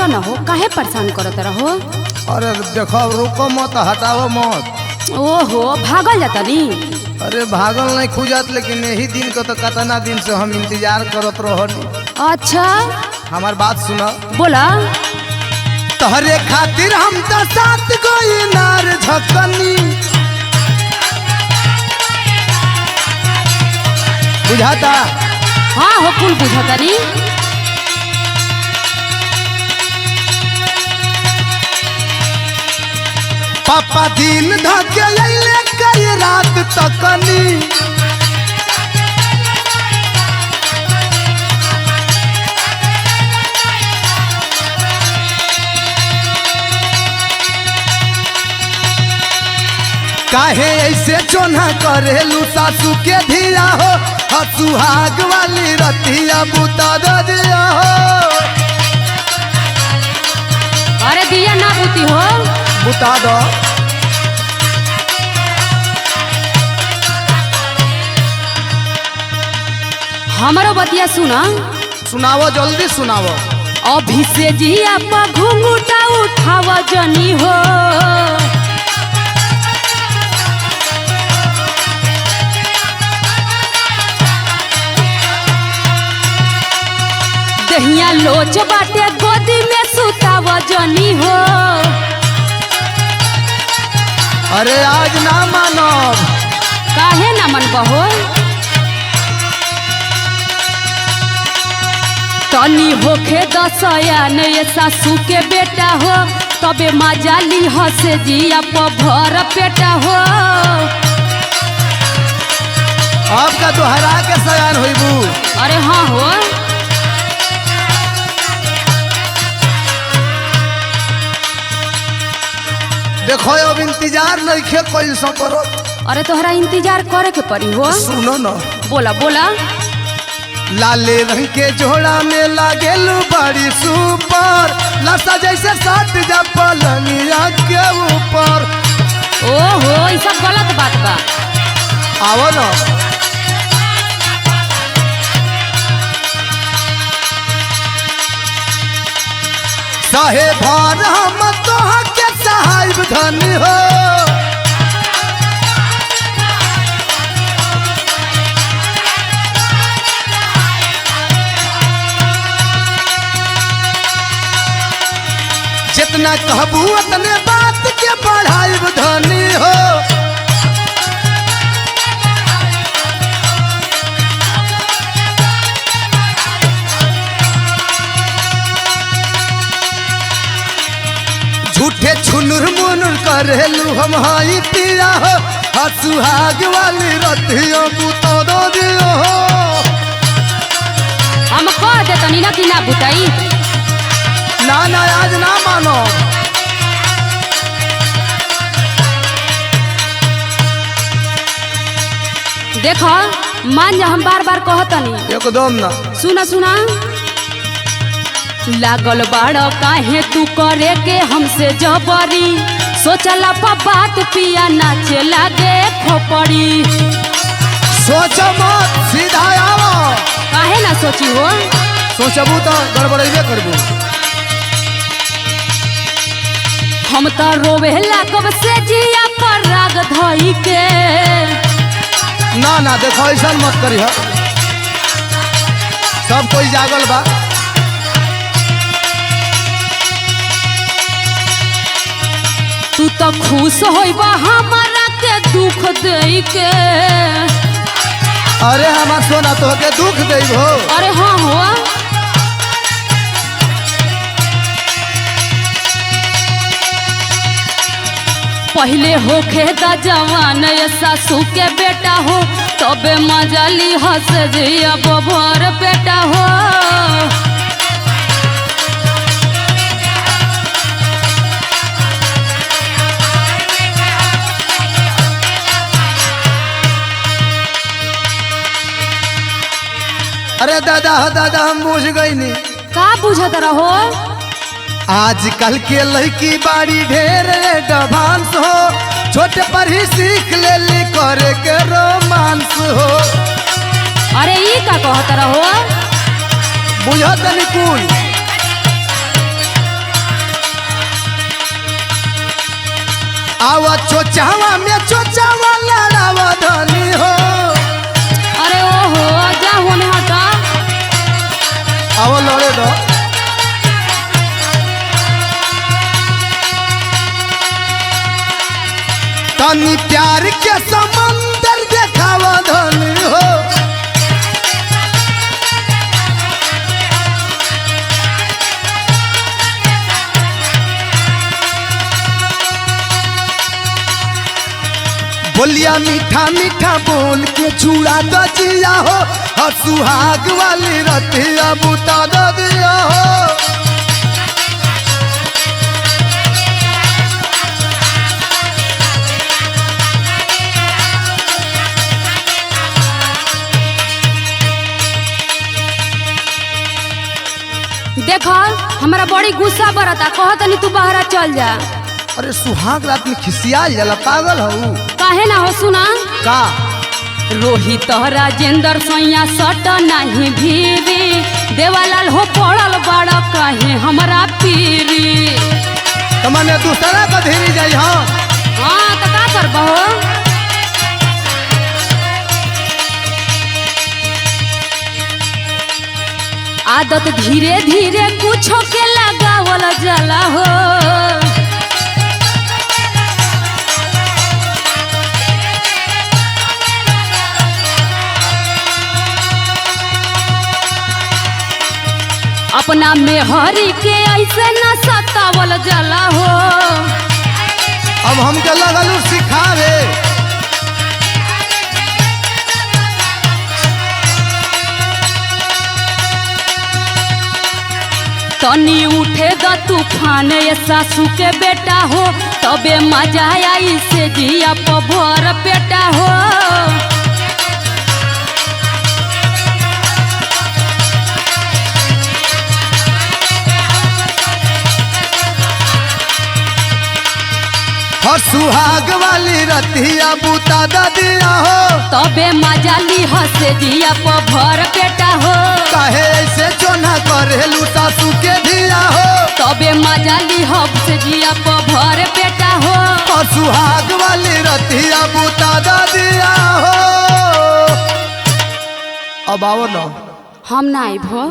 न हो, काहे परेशान करत रहो? अरे देखो रुको मत हटाओ मत। ओहो भागल जाता नी। अरे भागल नहीं खुजत, लेकिन यही दिन को तो कितना दिन से हम इंतजार करत रहनी। अच्छा हमार बात सुना। बोला। तोहरे खातिर हम तो साथ कोई नार झकनी, बुझाता? हाँ हो कुल बुझता नी। पापा दिन धके अइले कई रात तकनी, काहे ऐसे चोना करेलू सासू के धिया हो, सुहाग वाली रतिया बुता दिया हो। अरे दिया ना बूती हो, बुता दो। हमारो बतिया सुना। सुनावो जल्दी सुनावो। अभी से जिया पर घुंघूटा उठाव जनी हो, दहिया लोच बाटे गोदी में सुताव जनी हो। अरे आज ना मानो। काहे ना मन बहो, तनी होखे दसया ने सासू के बेटा हो, तबे मजाली हसे जिया पर भर पेटा हो। आपका दोहरा के सयान होइबू। अरे हाँ हो, देखो अब इंतजार नहीं खे कोई सो करो। अरे तोहरा इंतजार करे के पड़ी हो। सुनो ना। बोला बोला। लाले रंग के जोड़ा में लागेलू बड़ी सुपर, लसा जैसे साट जा पलंगिया के ऊपर। ओहो ये सब गलत बात बा। आओ ना। साहे भार हम तोहा के साहिब धनी हो, जितना कहबू उतने बात के बढ़ाइब धनी हो। झूठे छुनुर मुनुर करेलू हम हाई पिया हो, सुहाग वाली रतियों बुता दो दियो हो। हम कह दे तनी ना कि ना बुताई। ना ना आज ना मानो। देखो मान जा, हम बार बार कहतनी। एकदम ना। सुना सुना। लागल बाड़ काहे तू करे के हमसे जबरी, सोचला पा बात पिया नाचे लागे खोपड़ी। सोच मत सीधा आओ। काहे ना सोची हो, सोचबू तो गड़बड़ेबे करबू। हम तो रोवे लागब से जिया पर राग धई के। ना ना देखो ऐसा मत करी है, सब कोई जागल बा। तू तो खुश होइबा हमारा के दुख दई के। अरे हमार सोना तो के दुख देब हो। अरे हाँ हो, पहले होखे दा जवान ये सासू के बेटा हो, तबे मजाली हंस जिया बबर बेटा हो। अरे दादा हो दादा हम बुझ गई नी। का बुझत रहो? आजकल के लड़की बाड़ी ढेर एडवांस हो, छोटे पर ही सीख ले करे के रोमांस हो। अरे ये का कहत रहो? बुझत निकुल आवा चोचावा में चोचावा लड़ावा धनी हो। अरे ओहो जा होने हटा। आओ लड़े दो। तनी प्यार के समंदर देखावा धनी हो। बोलिया मीठा मीठा बोल के छुड़ा द जिया हो। और सुहाग वाली रतिया बुता द दिया हो। देखो हमारा बड़ी गुस्सा बरता, कहत नहीं तू बाहर चल जा। अरे सुहाग रात में खिसिया जाला, पागल हो काहे ना हो सुना का। रोहित राजेंद्र सैया सट नहीं भीरी, देवालाल हो पड़ल बड़ा कहे हमारा पीरी। तो मैंने दूसरा का धीरे जाई। हाँ हाँ तो का करबहो। आदत धीरे धीरे कुछो के लगावल जाला हो। अपना मेहरी के ऐसे न सतावल जाला हो। अब हमके लगल सिखावे। तनी उठे द तूफान ये सासू के बेटा हो, तबे मजा आई से जिया भर पेटा हो। और सुहाग वाली रतिया बुता द दिया हो। तबे मजा ली हसे जिया भर पेटा हो। काहे ऐसे चोना करेलू सासू के दिया हो। तबे मजा ली हसे जिया भर पेटा हो। और सुहाग वाली रतिया बुता द दिया हो। अब आओ ना। हम ना आइब हो।